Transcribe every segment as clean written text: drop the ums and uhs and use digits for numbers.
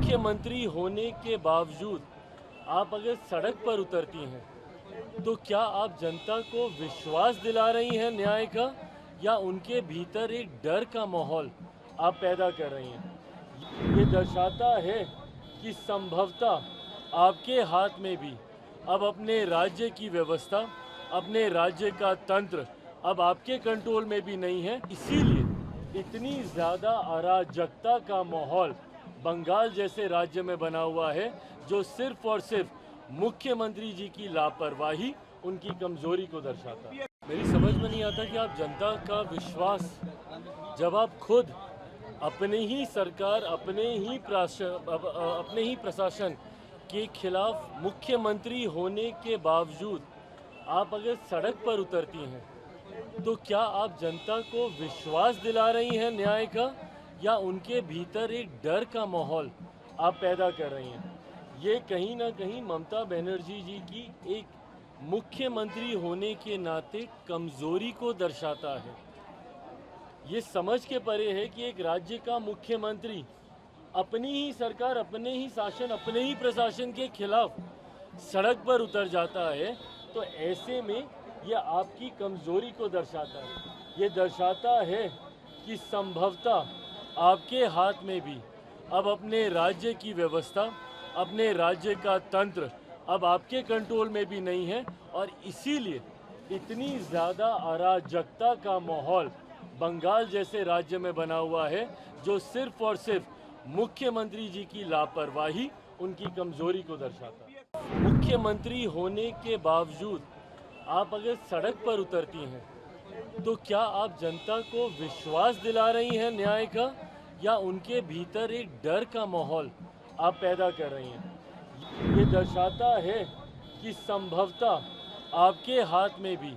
मुख्यमंत्री होने के बावजूद आप अगर सड़क पर उतरती हैं तो क्या आप जनता को विश्वास दिला रही हैं न्याय का, या उनके भीतर एक डर का माहौल आप पैदा कर रही हैं? ये दर्शाता है कि संभवतः आपके हाथ में भी अब अपने राज्य की व्यवस्था, अपने राज्य का तंत्र अब आपके कंट्रोल में भी नहीं है। इसीलिए इतनी ज़्यादा अराजकता का माहौल बंगाल जैसे राज्य में बना हुआ है, जो सिर्फ और सिर्फ मुख्यमंत्री जी की लापरवाही, उनकी कमजोरी को दर्शाता है। मेरी समझ में नहीं आता कि आप जनता का विश्वास, जब आप खुद अपने ही सरकार, अपने ही प्रशासन के खिलाफ मुख्यमंत्री होने के बावजूद आप अगर सड़क पर उतरती हैं तो क्या आप जनता को विश्वास दिला रही हैं न्याय का, या उनके भीतर एक डर का माहौल आप पैदा कर रही हैं? ये कहीं ना कहीं ममता बनर्जी जी की एक मुख्यमंत्री होने के नाते कमजोरी को दर्शाता है। ये समझ के परे है कि एक राज्य का मुख्यमंत्री अपनी ही सरकार, अपने ही शासन, अपने ही प्रशासन के खिलाफ सड़क पर उतर जाता है, तो ऐसे में यह आपकी कमजोरी को दर्शाता है। ये दर्शाता है कि संभवतः आपके हाथ में भी अब अपने राज्य की व्यवस्था, अपने राज्य का तंत्र अब आपके कंट्रोल में भी नहीं है, और इसीलिए इतनी ज़्यादा अराजकता का माहौल बंगाल जैसे राज्य में बना हुआ है, जो सिर्फ और सिर्फ मुख्यमंत्री जी की लापरवाही, उनकी कमजोरी को दर्शाता है। मुख्यमंत्री होने के बावजूद आप अगर सड़क पर उतरती हैं तो क्या आप जनता को विश्वास दिला रही हैं न्याय का, या उनके भीतर एक डर का माहौल आप पैदा कर रही हैं? ये दर्शाता है कि संभवतः आपके हाथ में भी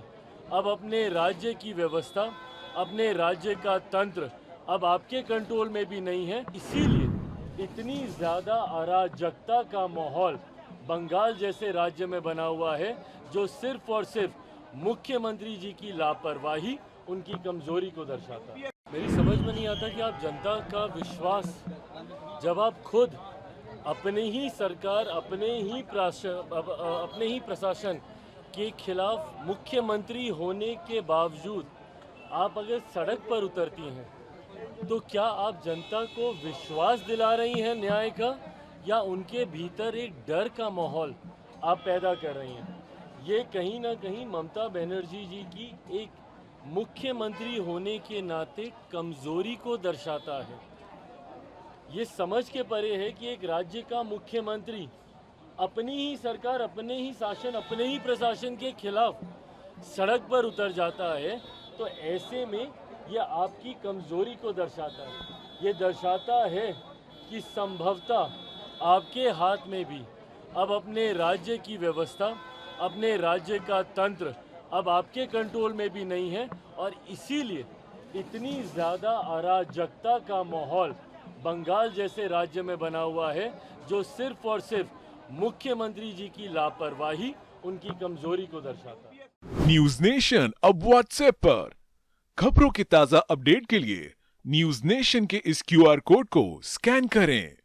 अब अपने राज्य की व्यवस्था, अपने राज्य का तंत्र अब आपके कंट्रोल में भी नहीं है। इसीलिए इतनी ज़्यादा अराजकता का माहौल बंगाल जैसे राज्य में बना हुआ है, जो सिर्फ और सिर्फ मुख्यमंत्री जी की लापरवाही, उनकी कमजोरी को दर्शाता है। मेरी समझ में नहीं आता कि आप जनता का विश्वास, जब आप खुद अपने ही सरकार, अपने ही प्रशासन के खिलाफ मुख्यमंत्री होने के बावजूद आप अगर सड़क पर उतरती हैं तो क्या आप जनता को विश्वास दिला रही हैं न्याय का, या उनके भीतर एक डर का माहौल आप पैदा कर रही हैं? ये कहीं ना कहीं ममता बनर्जी जी की एक मुख्यमंत्री होने के नाते कमजोरी को दर्शाता है। ये समझ के परे है कि एक राज्य का मुख्यमंत्री अपनी ही सरकार, अपने ही शासन, अपने ही प्रशासन के खिलाफ सड़क पर उतर जाता है, तो ऐसे में यह आपकी कमजोरी को दर्शाता है। ये दर्शाता है कि संभवतः आपके हाथ में भी अब अपने राज्य की व्यवस्था, अपने राज्य का तंत्र अब आपके कंट्रोल में भी नहीं है, और इसीलिए इतनी ज़्यादा अराजकता का माहौल बंगाल जैसे राज्य में बना हुआ है, जो सिर्फ और सिर्फ मुख्यमंत्री जी की लापरवाही, उनकी कमजोरी को दर्शाता है। न्यूज नेशन अब व्हाट्सएप पर खबरों के ताजा अपडेट के लिए न्यूज नेशन के इस क्यूआर कोड को स्कैन करें।